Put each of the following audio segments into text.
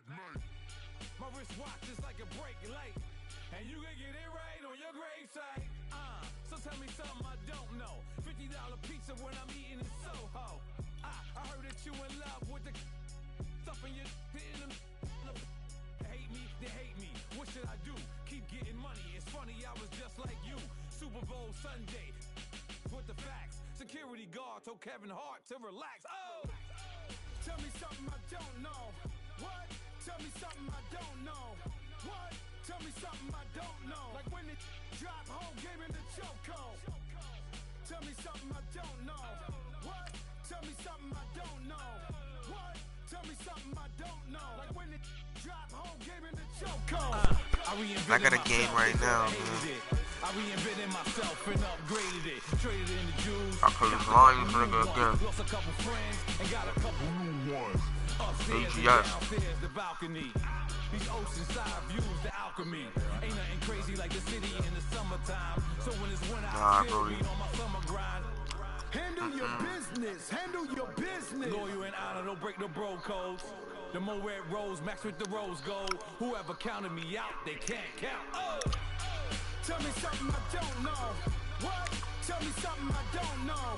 My wristwatch is like a brake light, and you can get it right on your gravesite. So tell me something I don't know. $50 pizza when I'm eating in Soho. I heard that you in love with the stuff in your hate me, they hate me. What should I do? Keep getting money. It's funny, I was just like you. Super Bowl Sunday with the facts. Security guard told Kevin Hart to relax. Oh, tell me something I don't know. What? Tell me something I don't know. What? Tell me something I don't know. Like when it drop home, gave me the chokehold. Tell me something I don't know. What? Tell me something I don't know. What? Tell me something I don't know. Like when it drop home, gave me the chokehold. I got a game right now, man. I reinvented myself and upgraded it. Traded in the Jews. I put his volume nigga again. Lost a couple friends and got a couple new ones. Upstairs and AGS. downstairs, the balcony. These oceanside views, the alchemy. Ain't nothing crazy like the city in the summertime. So when it's winter, I still be on my summer grind. Handle your business. Handle your business. Loyal and honor, don't break the bro codes. The more red rose, max with the rose gold. Whoever counted me out, they can't count. Oh. Tell me something I don't know. What? Tell me something I don't know.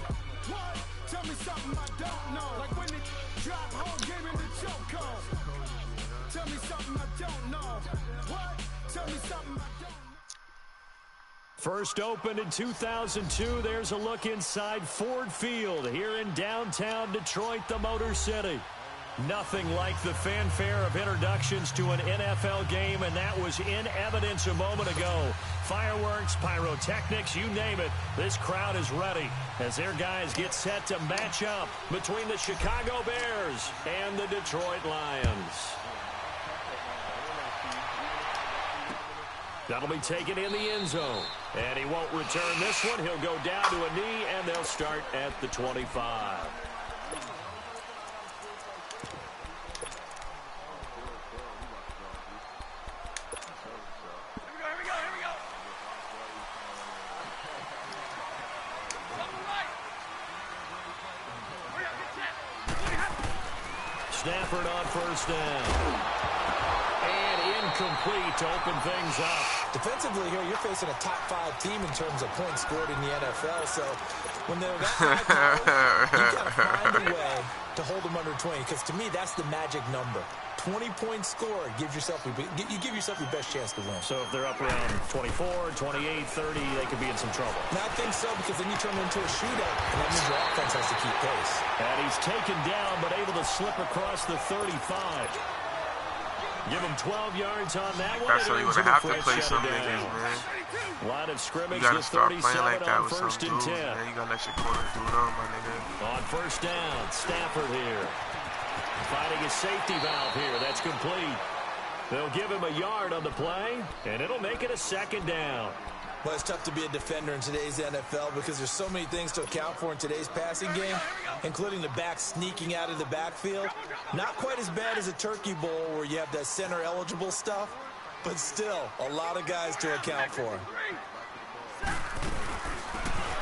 What? Tell me something I don't know. Like when it drop home, gave me the chokehold. Tell me something I don't know. What? Tell me something I don't know. First opened in 2002. There's a look inside Ford Field here in downtown Detroit, the Motor City. Nothing like the fanfare of introductions to an NFL game, and that was in evidence a moment ago. Fireworks, pyrotechnics, you name it. This crowd is ready as their guys get set to match up between the Chicago Bears and the Detroit Lions. That'll be taken in the end zone. And he won't return this one. He'll go down to a knee, and they'll start at the 25. Stafford on first down. And incomplete to open things up. Defensively here, you're facing a top 5 team in terms of points scored in the NFL. So when they're that high power, you got to find a way to hold them under 20. Because to me, that's the magic number. 20 points scored, you give yourself your best chance to win. So if they're up around 24, 28, 30, they could be in some trouble. And I think so, because then you turn it into a shootout, and that means your offense has to keep pace. And he's taken down, but able to slip across the 35. Give him 12 yards on that one. That's how you're going to have to play some niggas, man. Line of scrimmage, You got to start playing like that on with first some and dudes, 10. man. You got to let your corner do it on, my nigga. On first down, Stafford here. Finding a safety valve here. That's complete. They'll give him a yard on the play, and it'll make it a second down. Well, it's tough to be a defender in today's NFL because there's so many things to account for in today's passing game, including the back sneaking out of the backfield. Not quite as bad as a turkey bowl where you have that center-eligible stuff, but still a lot of guys to account for.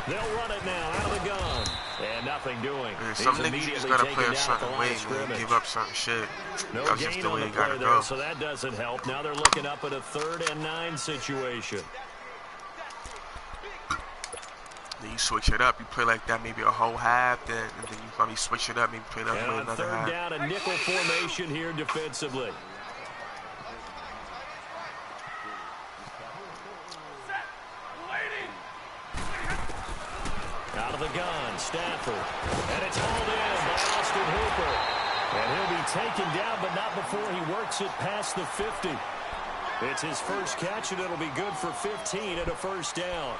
They'll run it now out of the gun. And nothing doing. Man, some niggas you just got to play a certain way, man. Give up certain shit. No That's just gain the on way the you got play to there, go. so that doesn't help. Now they're looking up at a 3rd and 9 situation. Then you switch it up. You play like that maybe a whole half, and then you probably switch it up, maybe play that And way on another 3rd half. down, a nickel formation here defensively. Out of the gun, Stafford. And it's hauled in by Austin Hooper. And he'll be taken down, but not before he works it past the 50. It's his first catch, and it'll be good for 15 and a first down.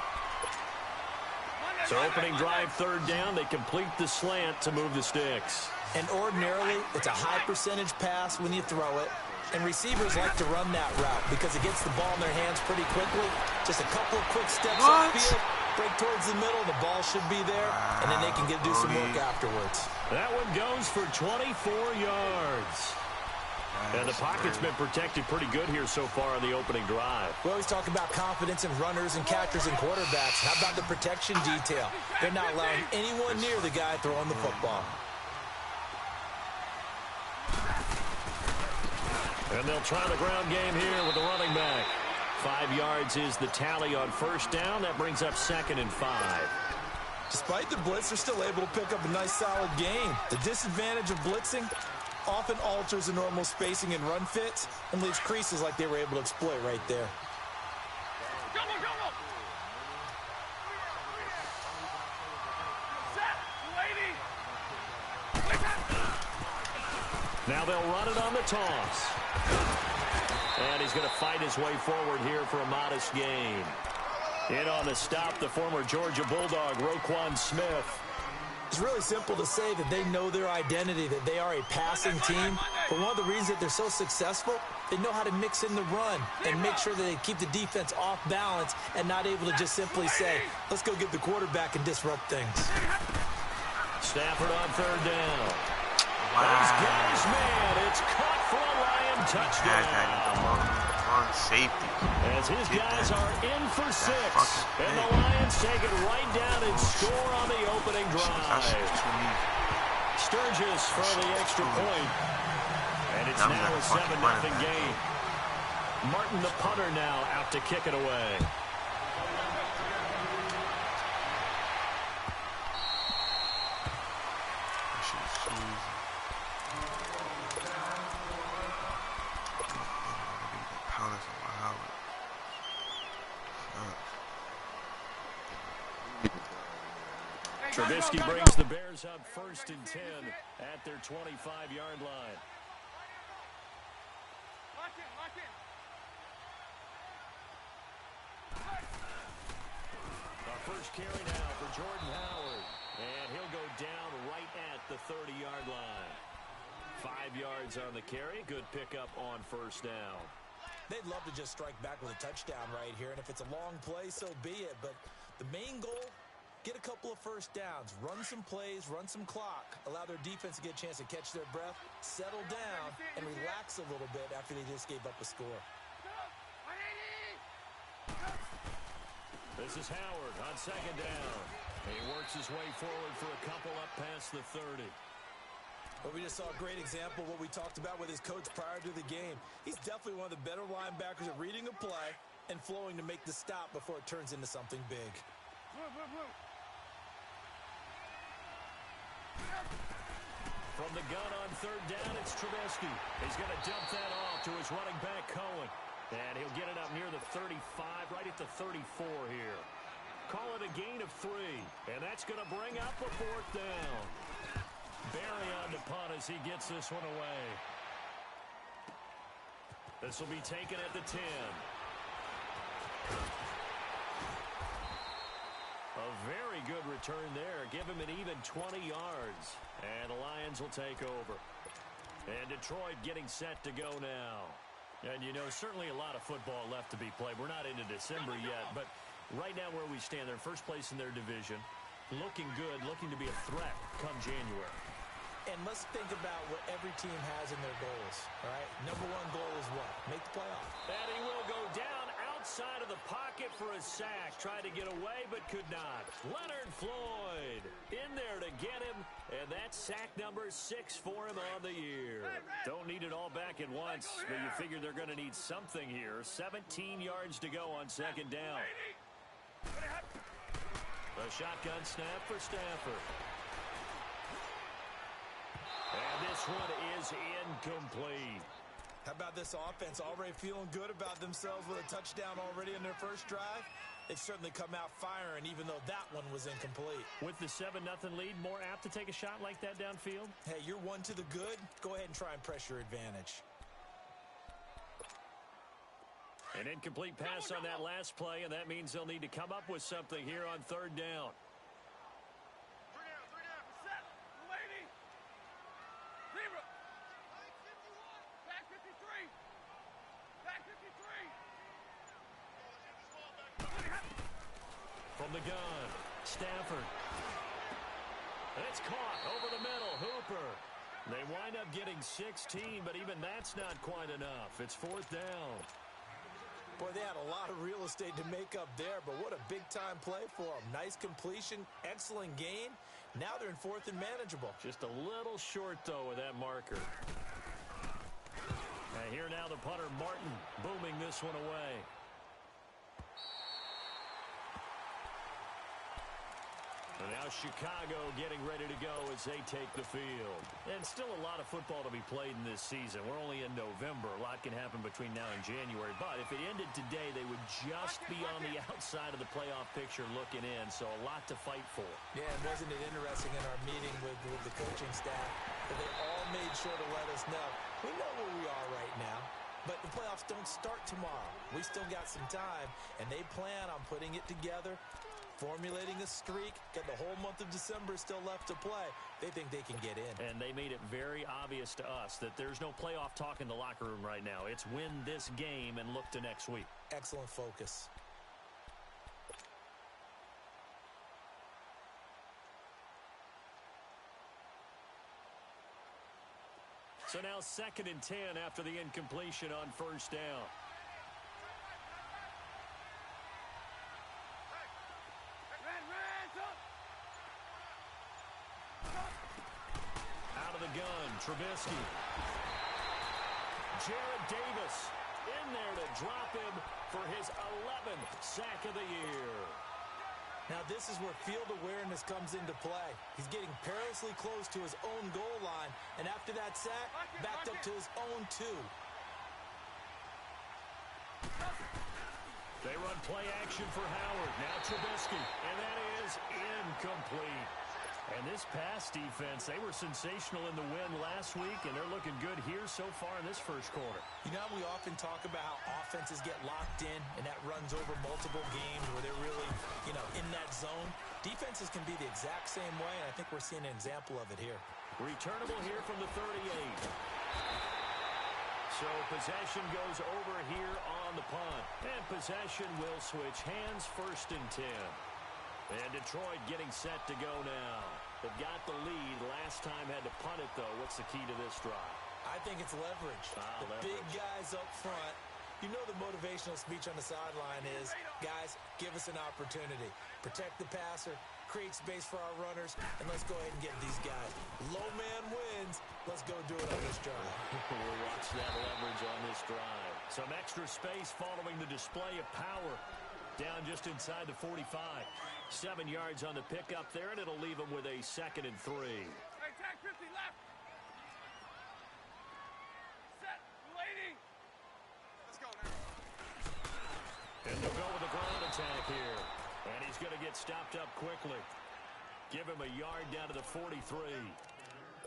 So opening drive, 3rd down. They complete the slant to move the sticks. And ordinarily, it's a high percentage pass when you throw it. And receivers like to run that route because it gets the ball in their hands pretty quickly. Just a couple of quick steps upfield, break towards the middle, the ball should be there, and then they can do some work afterwards. That one goes for 24 yards. And the pocket's been protected pretty good here so far on the opening drive. We always talk about confidence in runners and catchers and quarterbacks. How about the protection detail? They're not allowing anyone near the guy throwing the football. And they'll try the ground game here with the running back. 5 yards is the tally on first down. That brings up 2nd and 5. Despite the blitz, they're still able to pick up a nice, solid gain. The disadvantage of blitzing often alters the normal spacing and run fits and leaves creases like they were able to exploit right there. Now they'll run it on the toss. And he's going to fight his way forward here for a modest gain. In on the stop, the former Georgia Bulldog, Roquan Smith. It's really simple to say that they know their identity, that they are a passing team. But one of the reasons that they're so successful, they know how to mix in the run and make sure that they keep the defense off balance and not able to just simply say, let's go get the quarterback and disrupt things. Stafford on 3rd down. Wow. He's got his man. It's caught for a Lion touchdown. On safety. As his guys are in for 6. And the Lions take it right down and score on the opening drive. Sturgis for the extra point. And it's now a 7-0 game. Martin, the punter, now out to kick it away. Trubisky brings the Bears up 1st and 10 at their 25-yard line. Our first carry now for Jordan Howard. And he'll go down right at the 30-yard line. 5 yards on the carry. Good pickup on first down. They'd love to just strike back with a touchdown right here. And if it's a long play, so be it. But the main goal, get a couple of first downs, run some plays, run some clock, allow their defense to get a chance to catch their breath, settle down, and relax a little bit after they just gave up a score. This is Howard on 2nd down. He works his way forward for a couple up past the 30. Well, we just saw a great example of what we talked about with his coach prior to the game. He's definitely one of the better linebackers at reading a play and flowing to make the stop before it turns into something big. From the gun on 3rd down, it's Trubisky. He's going to dump that off to his running back, Cohen. And he'll get it up near the 35, right at the 34 here. Call it a gain of 3. And that's going to bring up a 4th down. Barry on the punt as he gets this one away. This will be taken at the 10. A very good return there. Give him an even 20 yards. And the Lions will take over. And Detroit getting set to go now. And, you know, certainly a lot of football left to be played. We're not into December yet, but right now where we stand, they're first place in their division. Looking good, looking to be a threat come January. And let's think about what every team has in their goals, all right? Number one goal is what? Make the playoff. And he will go down outside of the pocket for a sack. Tried to get away, but could not. Leonard Floyd in there to get him. And that's sack number 6 for him on the year. Don't need it all back at once, but you figure they're going to need something here. 17 yards to go on 2nd down. A shotgun snap for Stafford. And this one is incomplete. How about this offense already feeling good about themselves with a touchdown already in their first drive? They've certainly come out firing, even though that one was incomplete. With the 7-0 lead, more apt to take a shot like that downfield? Hey, you're one to the good. Go ahead and try and press your advantage. An incomplete pass on that last play, and that means they'll need to come up with something here on 3rd down. From the gun, Stafford. And it's caught over the middle, Hooper. They wind up getting 16, but even that's not quite enough. It's 4th down. Boy, they had a lot of real estate to make up there, but what a big-time play for them. Nice completion, excellent gain. Now they're in 4th and manageable. Just a little short, though, with that marker. And here now the punter, Martin, booming this one away. And now Chicago getting ready to go as they take the field. And still a lot of football to be played in this season. We're only in November. A lot can happen between now and January. But if it ended today, they would just be on the outside of the playoff picture looking in. So a lot to fight for. Yeah, and wasn't it interesting in our meeting with the coaching staff that they all made sure to let us know, we know where we are right now. But the playoffs don't start tomorrow. We still got some time, and they plan on putting it together, formulating a streak, got the whole month of December still left to play. They think they can get in. And they made it very obvious to us that there's no playoff talk in the locker room right now. It's win this game and look to next week. Excellent focus. So now 2nd and 10 after the incompletion on first down. Out of the gun, Trubisky. Jarrad Davis in there to drop him for his 11th sack of the year. Now this is where field awareness comes into play. He's getting perilously close to his own goal line, and after that sack, backed up to his own 2. They run play action for Howard. Now Trubisky, and that is incomplete. And this pass defense, they were sensational in the win last week, and they're looking good here so far in this first quarter. You know, we often talk about how offenses get locked in, and that runs over multiple games where they're really, in that zone. Defenses can be the exact same way, and I think we're seeing an example of it here. Returnable here from the 38. So possession goes over here on the punt. And possession will switch hands, 1st and 10. And Detroit getting set to go now. They've got the lead. Last time had to punt it, though. What's the key to this drive? I think it's leverage. The big guys up front. You know the motivational speech on the sideline is, guys, give us an opportunity. Protect the passer, create space for our runners, and let's go ahead and get these guys. Low man wins. Let's go do it on this drive. We'll watch that leverage on this drive. Some extra space following the display of power. Down just inside the 45. 7 yards on the pickup there, and it'll leave them with a 2nd and 3. Hey, tag 50 left. Set, lady. Let's go now. And they'll go with a ground attack here. And he's going to get stopped up quickly. Give him a yard down to the 43.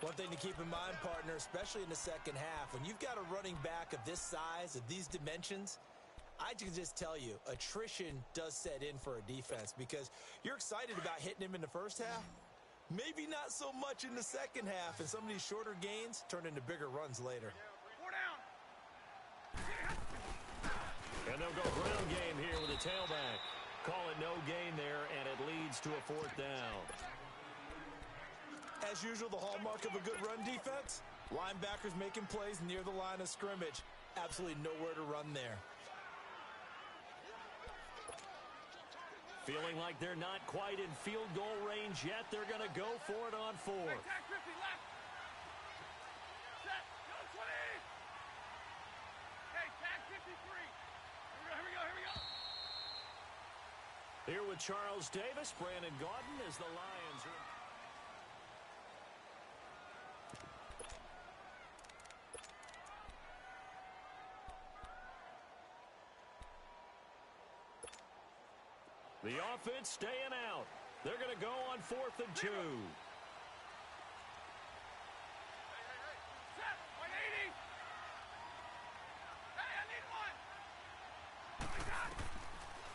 One thing to keep in mind, partner, especially in the second half, when you've got a running back of this size, of these dimensions, I can just tell you, attrition does set in for a defense because you're excited about hitting him in the first half. Maybe not so much in the second half, and some of these shorter gains turn into bigger runs later. 4 down. And they'll go ground game here with a tailback. Call it no gain there, and it leads to a 4th down. As usual, the hallmark of a good run defense, linebackers making plays near the line of scrimmage. Absolutely nowhere to run there. Feeling like they're not quite in field goal range yet. They're going to go for it on 4th. Hey, tag 50 left. Set, go 20. Hey, tag 53. Here we go. Here with Charles Davis, Brandon Gaudin as the Lions are... The offense staying out. They're going to go on 4th and 2. Set, 180. Hey, I need one.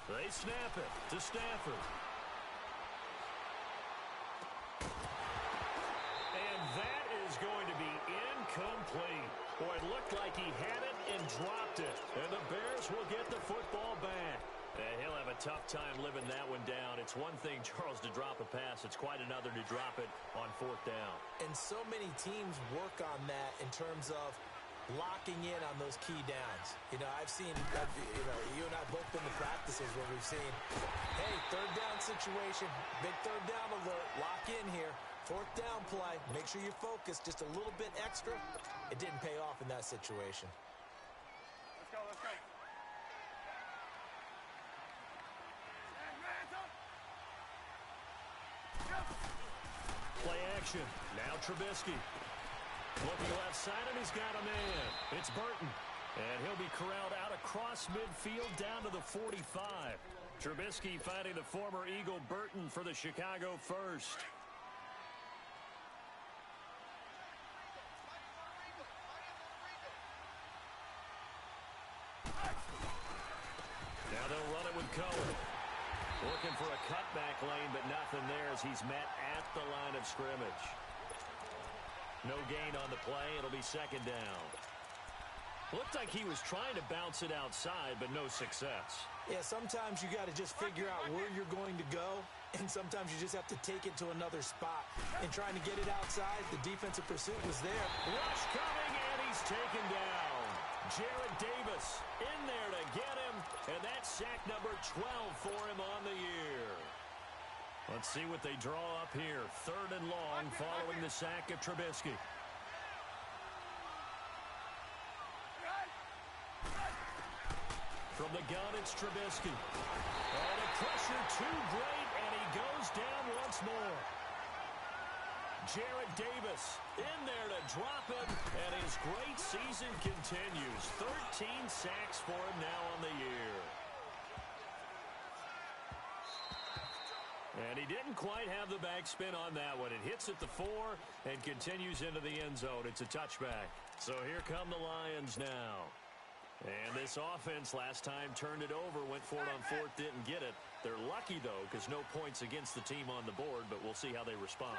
They snap it to Stafford. And that is going to be incomplete. Boy, it looked like he had it and dropped it. And the Bears will get the football back. He'll have a tough time living that one down. It's one thing, Charles, to drop a pass. It's quite another to drop it on 4th down. And so many teams work on that in terms of locking in on those key downs. I've seen, you and I both been to practices where we've seen, hey, 3rd down situation, big 3rd down alert, lock in here. 4th down play, make sure you're focused just a little bit extra. It didn't pay off in that situation. Play action. Now Trubisky. Looking left side, and he's got a man. It's Burton. And he'll be corralled out across midfield down to the 45. Trubisky finding the former Eagle Burton for the Chicago first. Now they'll run it with Cohen. Looking for a cutback lane, but nothing there as he's met at the line of scrimmage. No gain on the play. It'll be second down. Looked like he was trying to bounce it outside, but no success. Yeah, sometimes you got to just figure out where you're going to go, and sometimes you just have to take it to another spot. And trying to get it outside, the defensive pursuit was there. Rush coming, and he's taken down. Jarrad Davis in there to get him, and that's sack number 12 for him on the year. Let's see what they draw up here. Third and long following the sack of Trubisky. From the gun, it's Trubisky. Oh, the pressure too great, and he goes down once more. Jarrad Davis in there to drop him, and his great season continues. 13 sacks for him now on the year. And he didn't quite have the backspin on that one. It hits at the 4 and continues into the end zone. It's a touchback. So here come the Lions now. And this offense last time turned it over, went for it on fourth, didn't get it. They're lucky, though, because no points against the team on the board, but we'll see how they respond.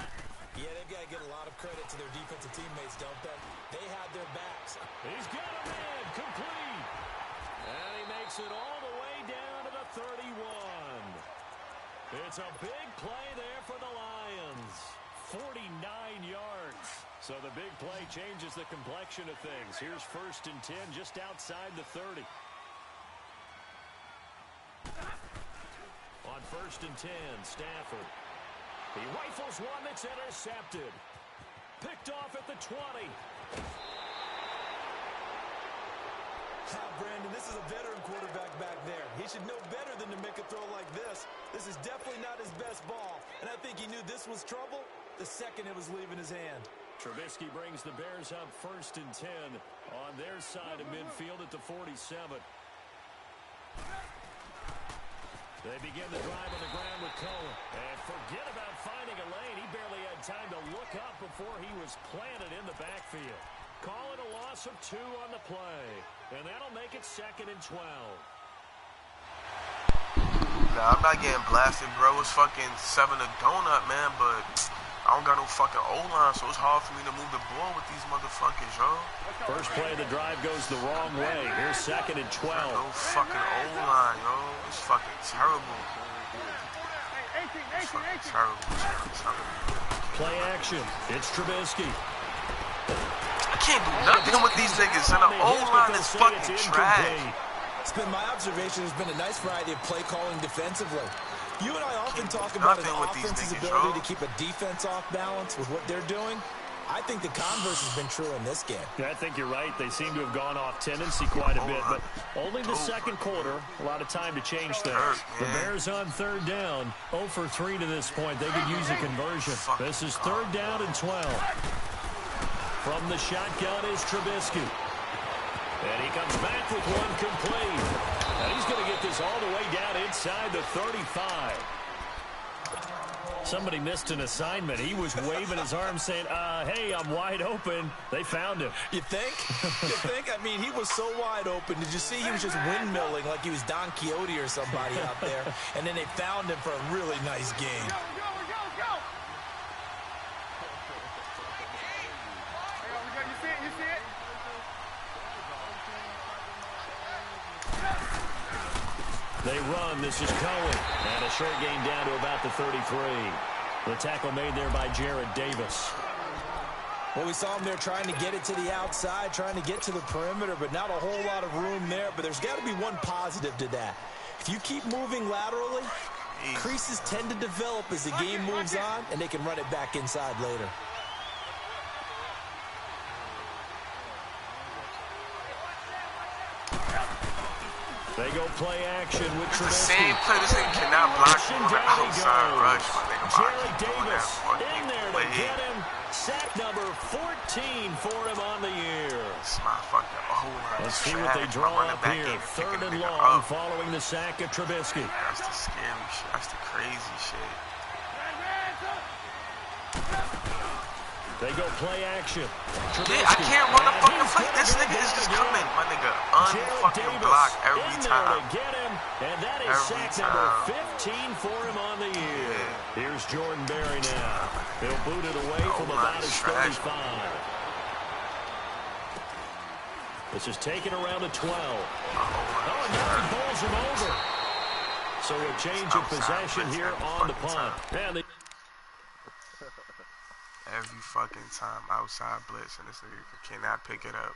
Yeah, they've got to get a lot of credit to their defensive teammates, don't they? They had their backs. He's got a man, complete. And he makes it all the way down to the 31. It's a big play there for the Lions. 49 yards. So the big play changes the complexion of things. Here's first and 10 just outside the 30. On first and 10, Stafford. He rifles one that's intercepted. Picked off at the 20. Brandon, this is a veteran quarterback back there. He should know better than to make a throw like this. This is definitely not his best ball. And I think he knew this was trouble the second it was leaving his hand. Trubisky brings the Bears up first and 10 on their side of midfield at the 47. They begin the drive on the ground with Cohen. And forget about finding a lane. He barely had time to look up before he was planted in the backfield. Call it a loss of 2 on the play. And that'll make it second and 12. Nah, I'm not getting blasted, bro. It's fucking 7 a donut, man, but I don't got no fucking O-line, so it's hard for me to move the ball with these motherfuckers, yo. First play of the drive goes the wrong way. Here's second and 12. No fucking O-line, yo. It's fucking terrible. It's fucking terrible. Play action. It's Trubisky. I can't do nothing with these niggas, and the O-line is fucking trash. It's been my observation. There's been a nice variety of play calling defensively. You and I often talk about an offense's ability to keep a defense off balance with what they're doing. I think the converse has been true in this game. Yeah, I think you're right. They seem to have gone off tendency quite a bit, but only the second quarter. A lot of time to change things. The Bears on third down, 0 for 3 to this point. They could use a conversion. This is third down and 12. From the shotgun is Trubisky. And he comes back with one complete. And he's going to get this all the way down inside the 35. Somebody missed an assignment. He was waving his arm saying, hey, I'm wide open. They found him. You think? You think? I mean, he was so wide open. Did you see he was just windmilling like he was Don Quixote or somebody out there? And then they found him for a really nice game. They run. This is Cohen. And a short gain down to about the 33. The tackle made there by Jarrad Davis. Well, we saw him there trying to get it to the outside, trying to get to the perimeter, but not a whole lot of room there. But there's got to be one positive to that. If you keep moving laterally, creases tend to develop as the game moves on, and they can run it back inside later. They go play action with The Trubisky. same play. This nigga cannot block me on the outside rush. My nigga, Jerry doing that Davis fucking in there play. to get him. Sack number 14 for him on the year. It's my fucking O-line. Let's see what they draw up here. 3rd and long following the sack of Trubisky. That's the scary shit. That's the crazy shit. They go play action. Yeah, I can't run a fucking play. This nigga is just coming, my nigga. Unfucking block every time. To get him, and that is sack number 15 for him on the year. Yeah. Here's Jordan Berry now. He'll boot it away from about his 35. This is taken around the 12. Oh, and now he bowls him over. So a change of possession here on the punt. And the Every fucking time outside blitz, and this nigga cannot pick it up.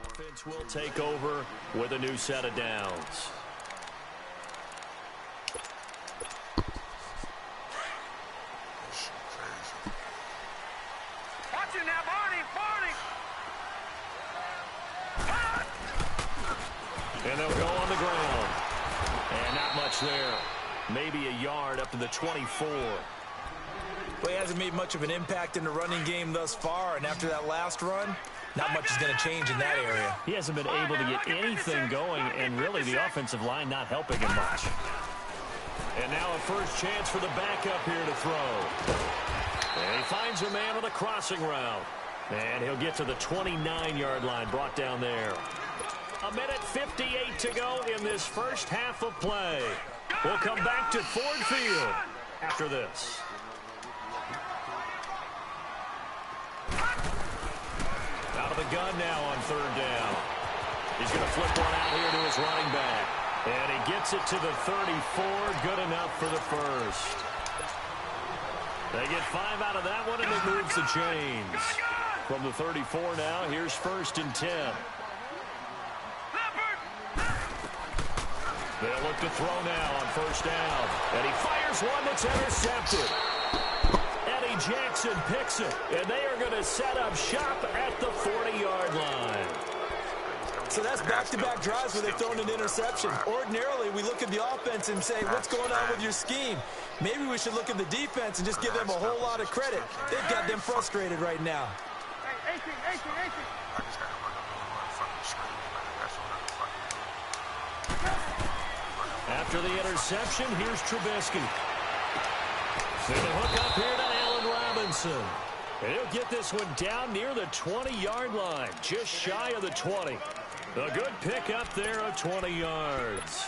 Offense will take over with a new set of downs. Watching that, Barney. And they'll go on the ground. And not much there. Maybe a yard up to the 24. Well, he hasn't made much of an impact in the running game thus far, and after that last run, not much is going to change in that area. He hasn't been able to get anything going, and really the offensive line not helping him much. And now a first chance for the backup here to throw. And he finds a man on a crossing route. And he'll get to the 29-yard line, brought down there. 1:58 to go in this first half of play. We'll come back to Ford Field after this. Out of the gun now on 3rd down. He's going to flip one out here to his running back. And he gets it to the 34. Good enough for the first. They get 5 out of that one, and it moves the chains. From the 34 now, here's 1st and 10. They'll look to throw now on 1st down. And he fires one that's intercepted. Eddie Jackson picks it. And they are going to set up shop at the 40-yard line. So that's back-to-back drives where they've thrown an interception. Ordinarily, we look at the offense and say, what's going on with your scheme? Maybe we should look at the defense and just give them a whole lot of credit. They've got them frustrated right now. After the interception, here's Trubisky. So the hook up here to Allen Robinson. And he'll get this one down near the 20-yard line, just shy of the 20. A good pick up there of 20 yards.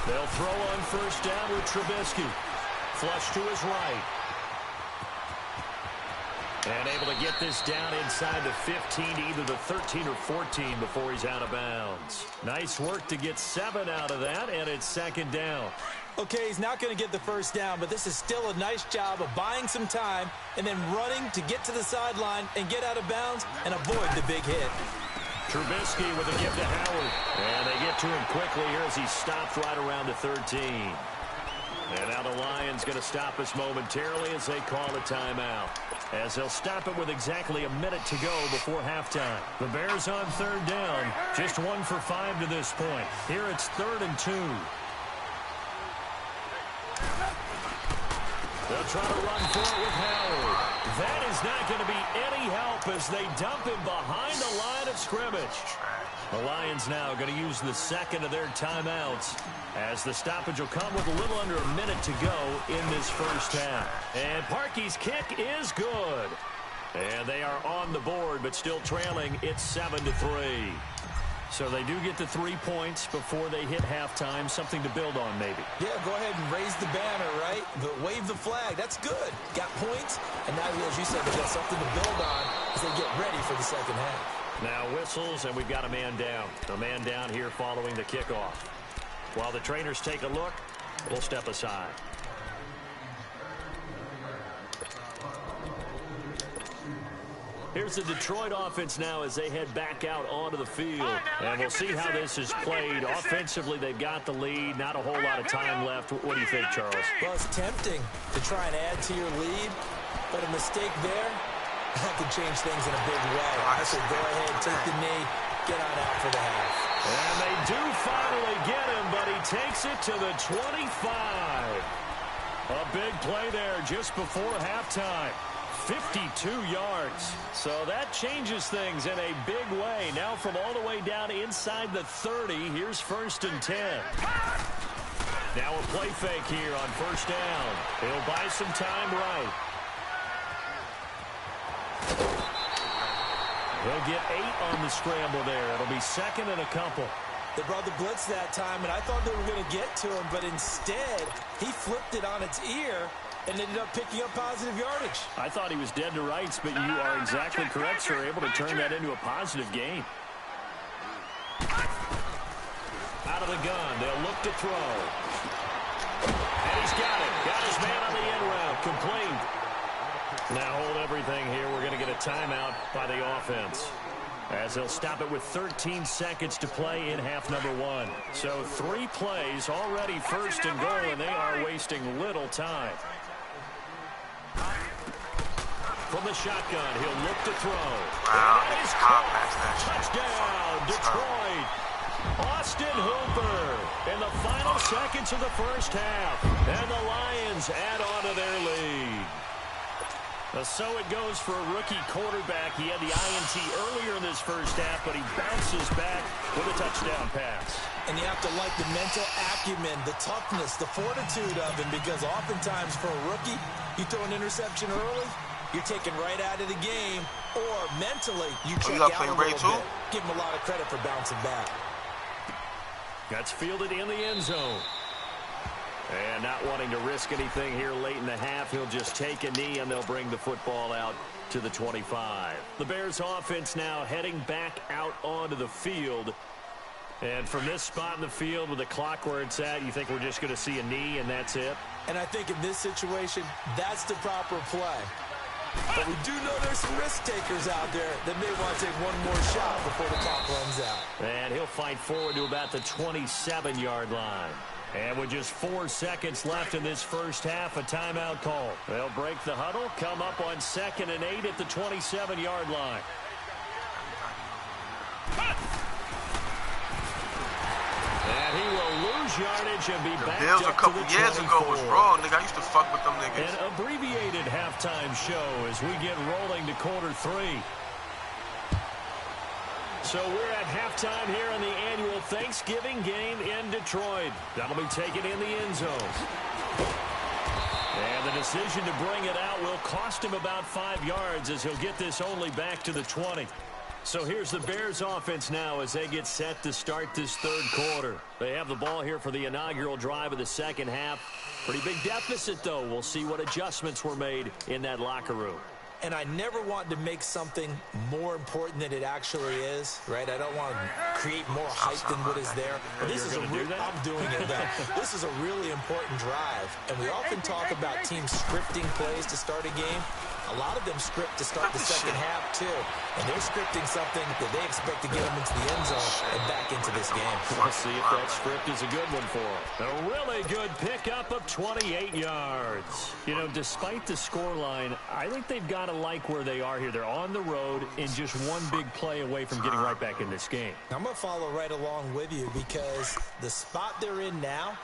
They'll throw on 1st down with Trubisky. Flush to his right. And able to get this down inside the 15, either the 13 or 14 before he's out of bounds. Nice work to get 7 out of that, and it's 2nd down. Okay, he's not going to get the 1st down, but this is still a nice job of buying some time and then running to get to the sideline and get out of bounds and avoid the big hit. Trubisky with a give to Howard. And they get to him quickly here as he stops right around the 13. And now the Lions going to stop us momentarily as they call a timeout. As they'll stop it with exactly a minute to go before halftime. The Bears on 3rd down. Just 1 for 5 to this point. Here it's 3rd and 2. They'll try to run for it with Howard. That is not going to be any help as they dump him behind the line of scrimmage. The Lions now going to use the 2nd of their timeouts as the stoppage will come with a little under a minute to go in this first half. And Parkey's kick is good. And they are on the board but still trailing. It's 7-3. So they do get the 3 points before they hit halftime. Something to build on, maybe. Yeah, go ahead and raise the banner, right? Wave the flag. That's good. Got points, and now, as you said, they've got something to build on as they get ready for the 2nd half. Now whistles, and we've got a man down. A man down here following the kickoff. While the trainers take a look, we'll step aside. Here's the Detroit offense now as they head back out onto the field. And we'll see how this is played. Offensively, they've got the lead. Not a whole lot of time left. What do you think, Charles? Well, it's tempting to try and add to your lead, but a mistake there, that could change things in a big way. I said go ahead, take the knee, get on out for the half. And they do finally get him, but he takes it to the 25. A big play there just before halftime. 52 yards. So that changes things in a big way. Now from all the way down inside the 30, here's 1st and 10. Now a play fake here on 1st down. He'll buy some time right. He'll get 8 on the scramble there. It'll be 2nd and a couple. They brought the blitz that time, and I thought they were going to get to him, but instead he flipped it on its ear and ended up picking up positive yardage. I thought he was dead to rights, but you are exactly correct, sir. Able to turn that into a positive gain. Out of the gun, they'll look to throw. And he's got it. Got his man on the end route. Complete. Now hold everything here. We're going to get a timeout by the offense, as they'll stop it with 13 seconds to play in half number 1. So 3 plays already 1st and goal, and they are wasting little time. From the shotgun, he'll look to throw. Wow, And he's caught touchdown, Detroit. Austin Hooper in the final seconds of the first half. And the Lions add on to their lead. So it goes for a rookie quarterback. He had the INT earlier in this first half, but he bounces back with a touchdown pass. And you have to like the mental acumen, the toughness, the fortitude of him, because oftentimes for a rookie, you throw an interception early, you're taken right out of the game, or mentally you check out a little bit. Give him a lot of credit for bouncing back. That's fielded in the end zone. And not wanting to risk anything here late in the half, he'll just take a knee, and they'll bring the football out to the 25. The Bears offense now heading back out onto the field. And from this spot in the field with the clock where it's at, you think we're just going to see a knee and that's it? And I think in this situation, that's the proper play. But we do know there's some risk takers out there that may want to take one more shot before the clock runs out. And he'll fight forward to about the 27-yard line. And with just 4 seconds left in this first half, a timeout call. They'll break the huddle, come up on 2nd and 8 at the 27-yard line. And he will lose yardage and be back Bills up a couple to the years 24. ago was raw, nigga. I used to fuck with them niggas. An abbreviated halftime show as we get rolling to quarter 3. So we're at halftime here in the annual Thanksgiving game in Detroit. That'll be taken in the end zone. And the decision to bring it out will cost him about 5 yards, as he'll get this only back to the 20. So here's the Bears offense now as they get set to start this third quarter. They have the ball here for the inaugural drive of the second half. Pretty big deficit, though. We'll see what adjustments were made in that locker room. And I never want to make something more important than it actually is, right? I don't want to create more hype than what is there. But this is I'm doing it, though. This is a really important drive. And we often talk about teams scripting plays to start a game. A lot of them script to start the second half, too. And they're scripting something that they expect to get them into the end zone and back into this game. We'll see if that script is a good one for them. A really good pickup of 28 yards. You know, despite the scoreline, I think they've got to like where they are here. They're on the road and just one big play away from getting right back in this game. I'm going to follow right along with you because the spot they're in now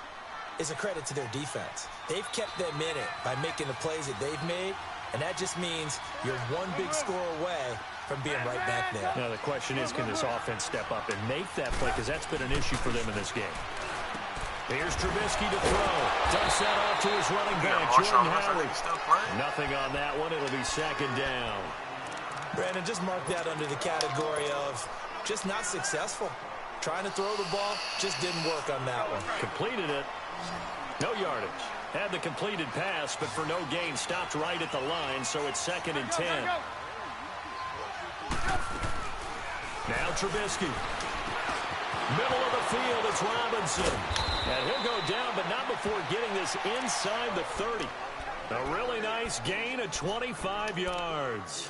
is a credit to their defense. They've kept them in it by making the plays that they've made. And that just means you're one big score away from being right back there. Now, the question is, can this offense step up and make that play? Because that's been an issue for them in this game. Here's Trubisky to throw. Dumps that off to his running back, Jordan Howard. Nothing on that one. It'll be second down. Brandon, just mark that under the category of just not successful. Trying to throw the ball, just didn't work on that one. Completed it. No yardage. Had the completed pass, but for no gain, stopped right at the line, so it's 2nd and 10. Now Trubisky. Middle of the field, it's Robinson. And he'll go down, but not before getting this inside the 30. A really nice gain of 25 yards.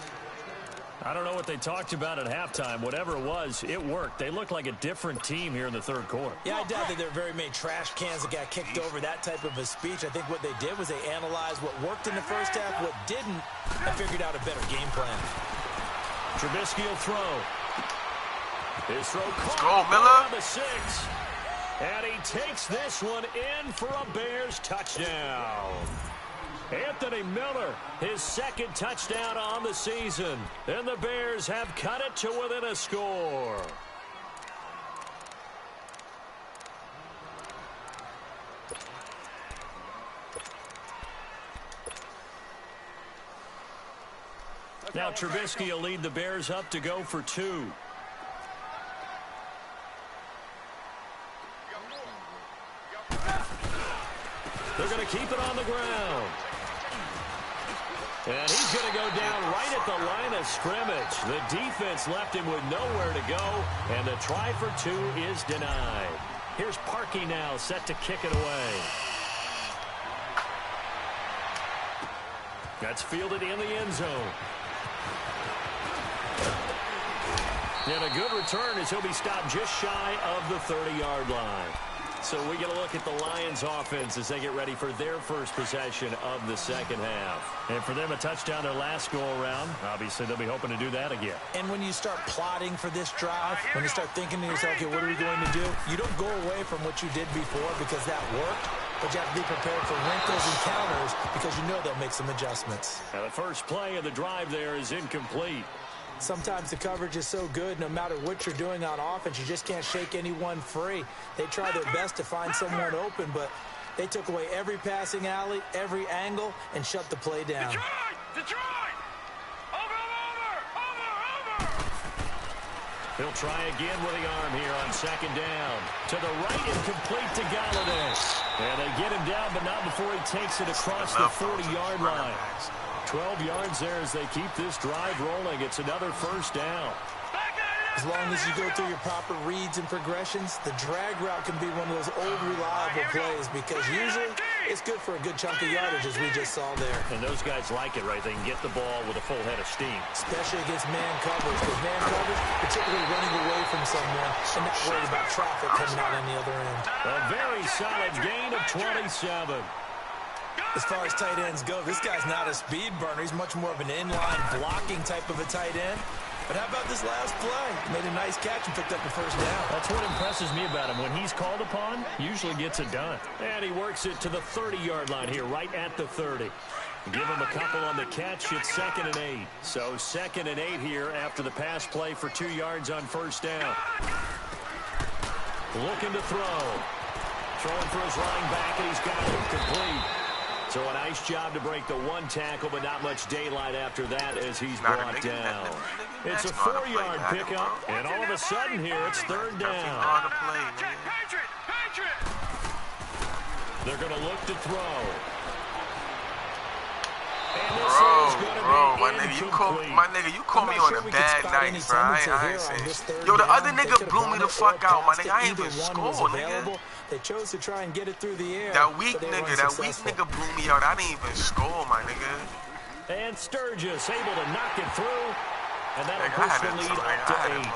I don't know what they talked about at halftime. Whatever it was, it worked. They looked like a different team here in the third quarter. Yeah, I doubt that there are very many trash cans that got kicked over that type of a speech. I think what they did was they analyzed what worked in the first half, what didn't, and figured out a better game plan. Trubisky will throw. His throw Let's go, Miller. on the 6. And he takes this one in for a Bears touchdown. Anthony Miller, his second touchdown on the season. And the Bears have cut it to within a score. Now Trubisky will lead the Bears up to go for 2. They're going to keep it on the ground. And he's going to go down right at the line of scrimmage. The defense left him with nowhere to go, and the try for 2 is denied. Here's Parkey now, set to kick it away. That's fielded in the end zone. And a good return as he'll be stopped just shy of the 30-yard line. So we get a look at the Lions offense as they get ready for their first possession of the second half. And for them, a touchdown their last go-around. Obviously, they'll be hoping to do that again. And when you start plotting for this drive, when you start thinking to yourself, okay, what are we going to do? You don't go away from what you did before because that worked, but you have to be prepared for wrinkles and counters because you know they'll make some adjustments. Now, the first play of the drive there is incomplete. Sometimes the coverage is so good, no matter what you're doing on offense, you just can't shake anyone free. They try their best to find someone open, but they took away every passing alley, every angle, and shut the play down. Detroit! Over! He'll try again with the arm here on second down. To the right and complete to Galladay. And they get him down, but not before he takes it across the 40-yard line. 12 yards there as they keep this drive rolling. It's another first down. As long as you go through your proper reads and progressions, the drag route can be one of those old reliable plays because usually it's good for a good chunk of yardage as we just saw there. And those guys like it, right? They can get the ball with a full head of steam. Especially against man coverage. Because man coverage, particularly running away from someone and not worried about traffic coming out on the other end. A very solid gain of 27. As far as tight ends go, this guy's not a speed burner. He's much more of an inline blocking type of a tight end. But how about this last play? Made a nice catch and picked up the first down. That's what impresses me about him. When he's called upon, usually gets it done. And he works it to the 30-yard line here, right at the 30. Give him a couple on the catch. It's 2nd and 8. So 2nd and 8 here after the pass play for 2 yards on first down. Looking to throw. Throwing for his running back, and he's got it complete. So a nice job to break the 1 tackle, but not much daylight after that as he's brought down. It's a 4-yard pickup, and all of a sudden here it's 3rd down. They're going to look to throw. Bro, my nigga, you call me on a bad night, bro. I ain't saying. Yo, the other nigga blew me the fuck out, my nigga. I ain't even score, nigga. They chose to try and get it through the air. That weak nigga blew me out. I didn't even score, my nigga. And Sturgis able to knock it through. And that'll push the lead up to 8.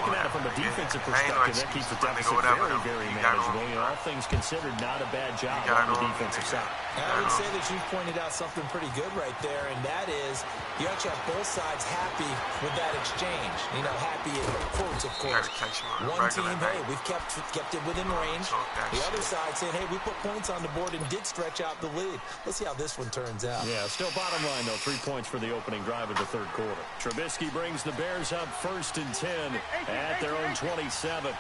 Looking at it from a defensive perspective, that keeps the deficit very, very manageable. You know, all things considered, not a bad job on the defensive side. I would say that you've pointed out something pretty good right there, and that is you actually have both sides happy with that exchange. You know, happy in quotes, of course. One team, hey, we've kept it within range. The other side saying, hey, we put points on the board and did stretch out the lead. Let's see how this one turns out. Yeah, still bottom line, though. 3 points for the opening drive of the third quarter. Trubisky brings the Bears up 1st and 10 at their own 27.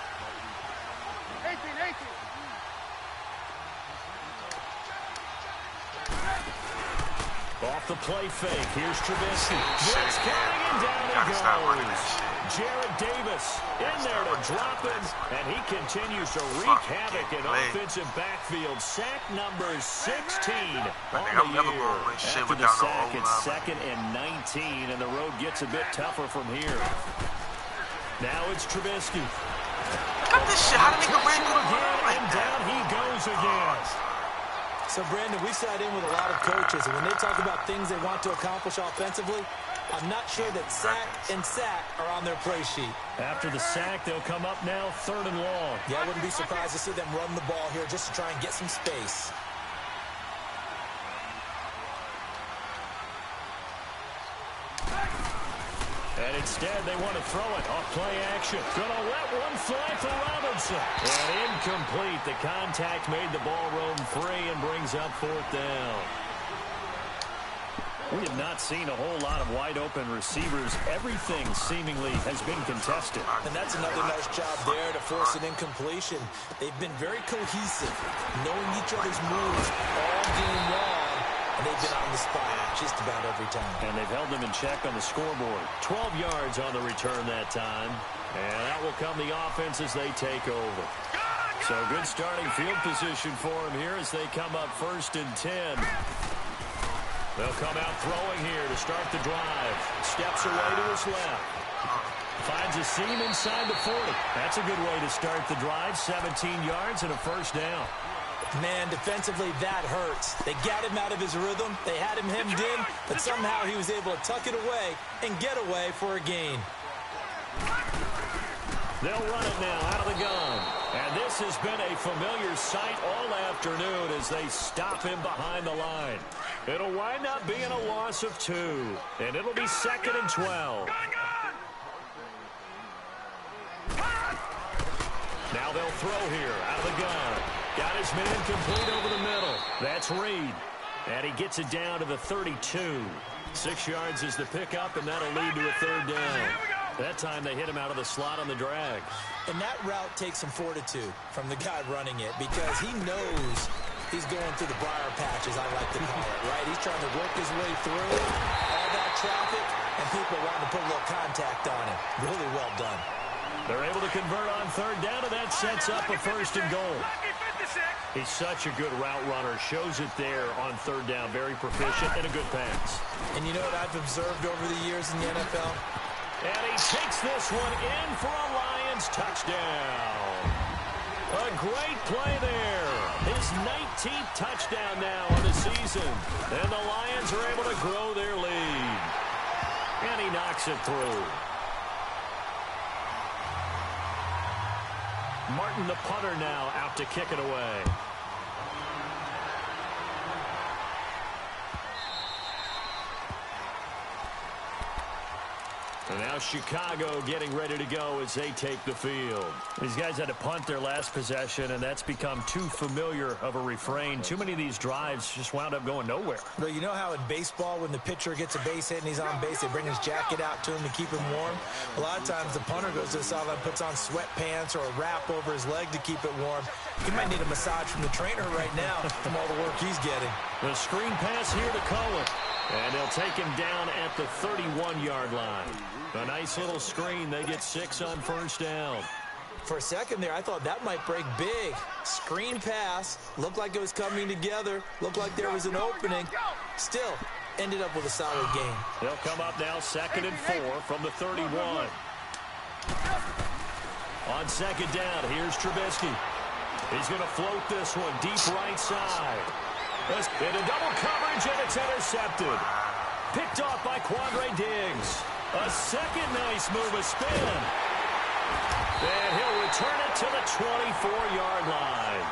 Off the play fake. Here's Trubisky. Blitz coming and down he goes. Jarrad Davis in there to drop him, and he continues to wreak havoc in offensive backfield. Sack number 16 on the year. After the sack, it's 2nd and 19, and the road gets a bit tougher from here. Now it's Trubisky. Cut this shit. How did nigga break through the ground like and that? down he goes again. So, Brandon, we sat in with a lot of coaches, and when they talk about things they want to accomplish offensively, I'm not sure that sack and sack are on their play sheet. After the sack, they'll come up now 3rd and long. Yeah, I wouldn't be surprised to see them run the ball here just to try and get some space. And instead, they want to throw it off play action. Gonna let one fly for Robinson. And incomplete. The contact made the ball roam free and brings up 4th down. We have not seen a whole lot of wide-open receivers. Everything seemingly has been contested. And that's another nice job there to force an incompletion. They've been very cohesive, knowing each other's moves all game long. And they've been on the spot just about every time. And they've held them in check on the scoreboard. 12 yards on the return that time. And out will come the offense as they take over. So good starting field position for them here as they come up 1st and 10. They'll come out throwing here to start the drive. Steps away to his left. Finds a seam inside the 40. That's a good way to start the drive. 17 yards and a 1st down. Man, defensively, that hurts. They got him out of his rhythm. They had him hemmed in, but somehow he was able to tuck it away and get away for a gain. They'll run it now out of the gun. And this has been a familiar sight all afternoon as they stop him behind the line. It'll wind up being a loss of 2. And it'll be 2nd and 12. Now they'll throw here out of the gun. Got his man complete over the middle. That's Reed. And he gets it down to the 32. 6 yards is the pickup, and that'll lead to a 3rd down. That time they hit him out of the slot on the drag. And that route takes some fortitude from the guy running it because he knows he's going through the briar patch, as I like to call it, right? He's trying to work his way through all that traffic, and people wanting to put a little contact on him. Really well done. They're able to convert on 3rd down, and that sets up a 1st and goal. He's such a good route runner. Shows it there on 3rd down. Very proficient and a good pass. And you know what I've observed over the years in the NFL? And he takes this one in for a Lions touchdown. A great play there. His 19th touchdown now on the season. And the Lions are able to grow their lead. And he knocks it through. Martin, the punter, now out to kick it away. And now Chicago getting ready to go as they take the field. These guys had to punt their last possession, and that's become too familiar of a refrain. Too many of these drives just wound up going nowhere. Well, you know how in baseball, when the pitcher gets a base hit and he's on base, they bring his jacket out to him to keep him warm? A lot of times the punter goes to the sideline, puts on sweatpants or a wrap over his leg to keep it warm. He might need a massage from the trainer right now from all the work he's getting. The screen pass here to Cohen. And they'll take him down at the 31-yard line. A nice little screen. They get 6 on 1st down. For a second there, I thought that might break big. Screen pass. Looked like it was coming together. Looked like there was an opening. Still, ended up with a solid game. They'll come up now 2nd and 4 from the 31. On 2nd down, here's Trubisky. He's going to float this one deep right side. Into double coverage, and it's intercepted. Picked off by Quandre Diggs. A second nice move, a spin. And he'll return it to the 24-yard line.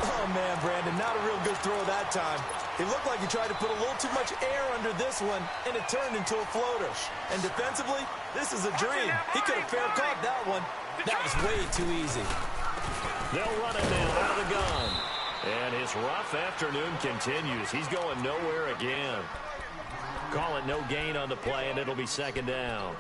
Oh, man, Brandon, not a real good throw that time. It looked like he tried to put a little too much air under this one, and it turned into a floater. And defensively, this is a dream. He could have fair caught that one. That was way too easy. They'll run it now out of the gun. And his rough afternoon continues. He's going nowhere again. Call it no gain on the play, and it'll be 2nd down.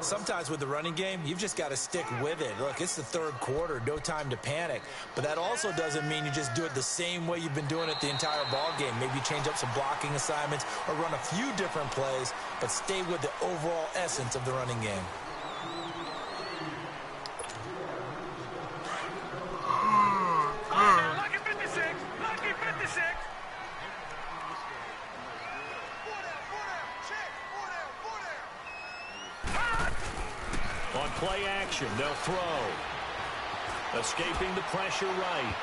Sometimes with the running game, you've just got to stick with it. Look, it's the 3rd quarter, no time to panic. But that also doesn't mean you just do it the same way you've been doing it the entire ball game. Maybe change up some blocking assignments or run a few different plays, but stay with the overall essence of the running game. Lucky 56! Lucky 56! On play action, they'll throw. Escaping the pressure right.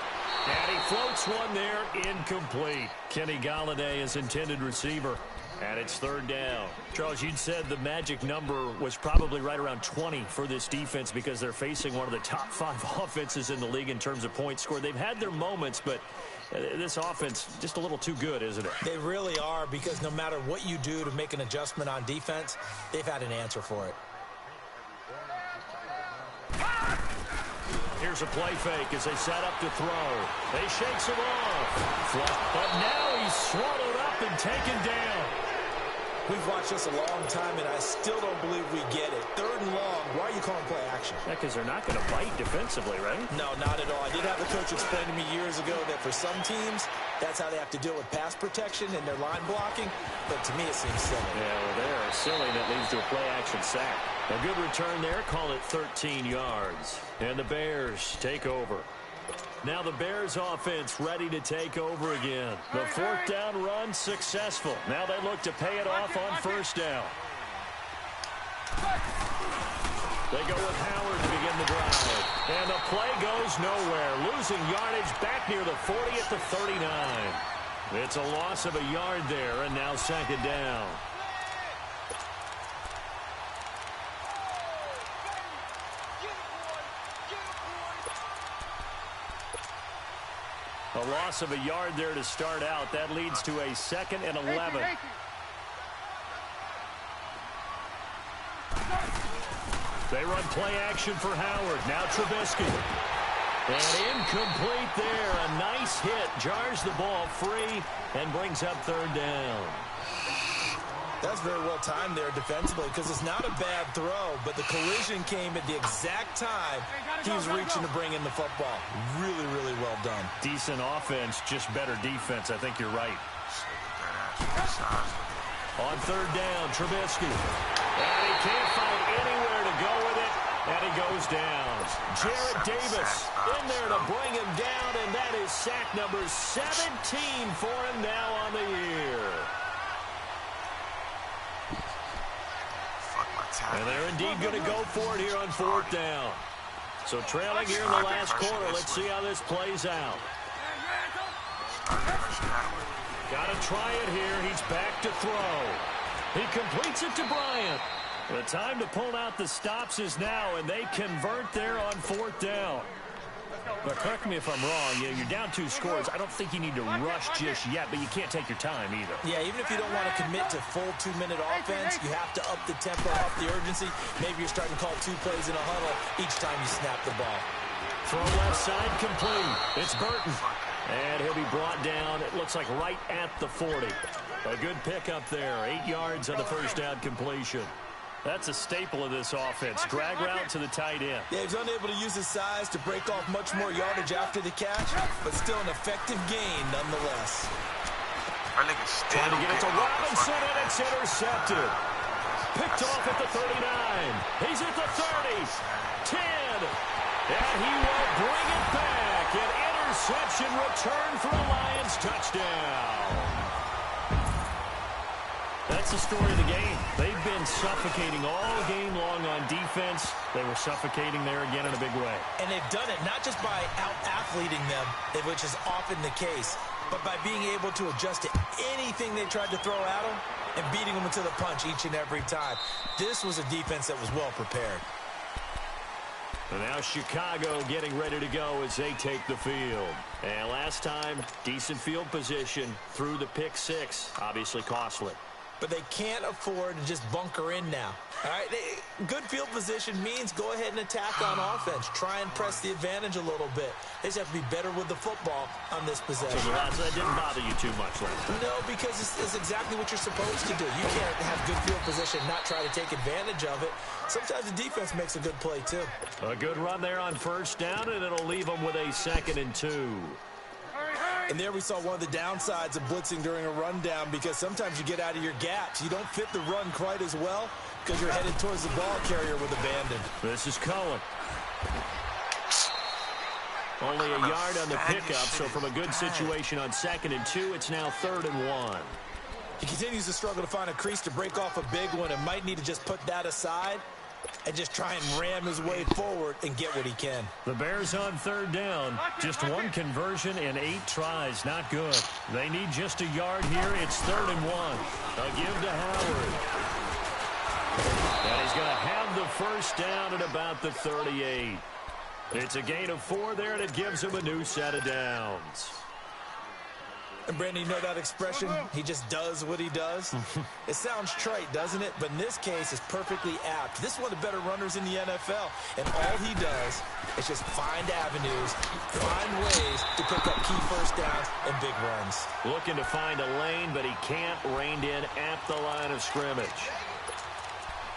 And he floats one there, incomplete. Kenny Golladay is intended receiver. And it's third down. Charles, you'd said the magic number was probably right around 20 for this defense because they're facing one of the top 5 offenses in the league in terms of points scored. They've had their moments, but this offense just a little too good, isn't it? They really are, because no matter what you do to make an adjustment on defense, they've had an answer for it. Here's a play fake as they set up to throw. They shakes him off. But now he's swallowed up and taken down. We've watched this a long time, and I still don't believe we get it. Third and long. Why are you calling play action? Yeah, because they're not going to bite defensively, right? No, not at all. I did have a coach explain to me years ago that for some teams, that's how they have to deal with pass protection and their line blocking. But to me, it seems silly. Yeah, well, they're silly, and it leads to a play-action sack. A good return there. Call it 13 yards. And the Bears take over. Now the Bears offense ready to take over again. The fourth down run successful. Now they look to pay it off on first down. They go with Howard to begin the drive. And the play goes nowhere. Losing yardage back near the 40 at the 39. It's a loss of a yard there, and now second down. A loss of a yard there to start out. That leads to a 2nd and 11. They run play action for Howard. Now Trubisky. And incomplete there. A nice hit. Jars the ball free and brings up third down. That's very well timed there defensively, because it's not a bad throw, but the collision came at the exact time he was reaching to bring in the football. Really, really well done. Decent offense, just better defense. I think you're right. On third down, Trubisky. And he can't find anywhere to go with it, and he goes down. Jarrett Davis in there to bring him down, and that is sack number 17 for him now on the year. And they're indeed going to go for it here on fourth down. So trailing here in the last quarter. Let's see how this plays out. Got to try it here. He's back to throw. He completes it to Bryant. The time to pull out the stops is now, and they convert there on fourth down. But correct me if I'm wrong, you're down 2 scores. I don't think you need to rush just yet, but you can't take your time either. Yeah, even if you don't want to commit to full 2-minute offense, you have to up the tempo, up the urgency. Maybe you're starting to call 2 plays in a huddle each time you snap the ball. Throw left side complete. It's Burton. And he'll be brought down, it looks like right at the 40. A good pickup there. 8 yards on the first down completion. That's a staple of this offense. Drag route to the tight end. Yeah, he's unable to use his size to break off much more yardage after the catch, but still an effective gain nonetheless. Trying to get it to Robinson, and it's intercepted. Picked off at the 39. He's at the 30. 10. And he will bring it back. An interception return for a Lions touchdown. That's the story of the game. They've been suffocating all game long on defense. They were suffocating there again in a big way. And they've done it not just by out-athleting them, which is often the case, but by being able to adjust to anything they tried to throw at them and beating them into the punch each and every time. This was a defense that was well prepared. And now Chicago getting ready to go as they take the field. And last time, decent field position through the pick 6. Obviously costly. But they can't afford to just bunker in now. All right, good field position means go ahead and attack on offense. Try and press the advantage a little bit. They just have to be better with the football on this possession. So that didn't bother you too much last time? No, because it's exactly what you're supposed to do. You can't have good field position and not try to take advantage of it. Sometimes the defense makes a good play, too. A good run there on first down, and it'll leave them with a 2nd and 2. And there we saw one of the downsides of blitzing during a rundown, because sometimes you get out of your gaps. You don't fit the run quite as well because you're headed towards the ball carrier with abandon. This is Cohen. Only a yard on the pickup, so from a good situation on 2nd and 2, it's now 3rd and 1. He continues to struggle to find a crease to break off a big one and might need to just put that aside and just try and ram his way forward and get what he can. The Bears on third down. Just one conversion in 8 tries. Not good. They need just a yard here. It's 3rd and 1. A give to Howard. And he's going to have the first down at about the 38. It's a gain of 4 there, and it gives him a new set of downs. And Brandon, you know that expression? He just does what he does. It sounds trite, doesn't it? But in this case, it's perfectly apt. This is one of the better runners in the NFL. And all he does is just find avenues, find ways to pick up key first downs and big runs. Looking to find a lane, but he can't rein in at the line of scrimmage.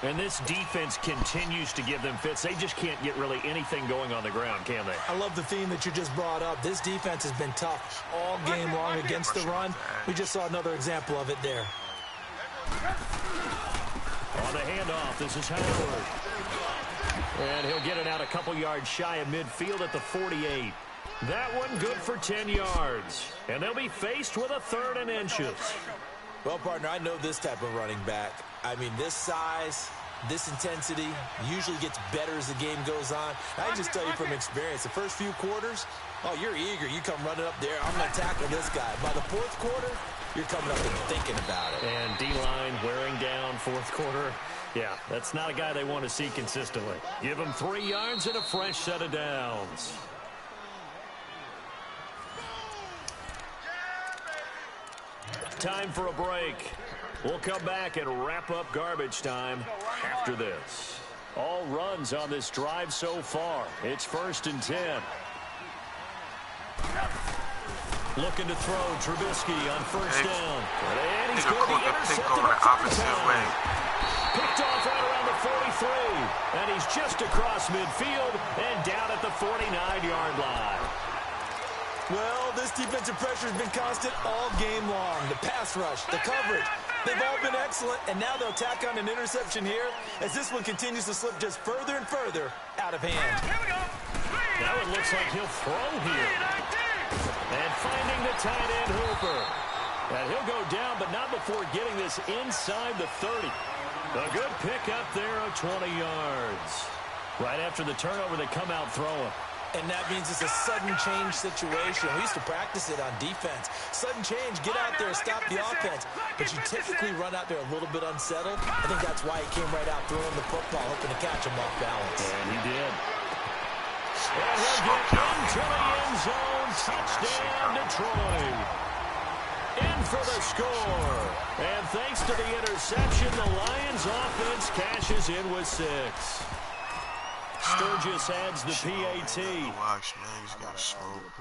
And this defense continues to give them fits. They just can't get really anything going on the ground, can they? I love the theme that you just brought up. This defense has been tough all game long against the run. We just saw another example of it there. On the handoff, this is Howard. And he'll get it out a couple yards shy of midfield at the 48. That one good for 10 yards. And they'll be faced with a 3rd and inches. Well, partner, I know this type of running back. I mean, this size, this intensity usually gets better as the game goes on. I can just tell you from experience, the first few quarters, oh, you're eager. You come running up there. I'm going to tackle this guy. By the 4th quarter, you're coming up and thinking about it. And D-line wearing down 4th quarter. Yeah, that's not a guy they want to see consistently. Give him 3 yards and a fresh set of downs. Time for a break. We'll come back and wrap up garbage time after this. All runs on this drive so far. It's 1st and 10. Looking to throw Trubisky on 1st down. And he's going to be intercepted at 3rd down. Picked off right around the 43. And he's just across midfield and down at the 49-yard line. Well, this defensive pressure has been constant all game long. The pass rush, the coverage, they've all been excellent, and now they'll tack on an interception here as this one continues to slip just further and further out of hand. Now it looks like he'll throw here. And finding the tight end Hooper. And he'll go down, but not before getting this inside the 30. A good pick up there of 20 yards. Right after the turnover, they come out throwing. And that means it's a sudden change situation. We used to practice it on defense. Sudden change, get out there, stop the offense. But you typically run out there a little bit unsettled. I think that's why he came right out throwing the football, hoping to catch him off balance. And he did. And he'll get into the end zone. Touchdown, Detroit. In for the score. And thanks to the interception, the Lions offense cashes in with 6. Sturgis adds the PAT. Watch, man. He's got smoke.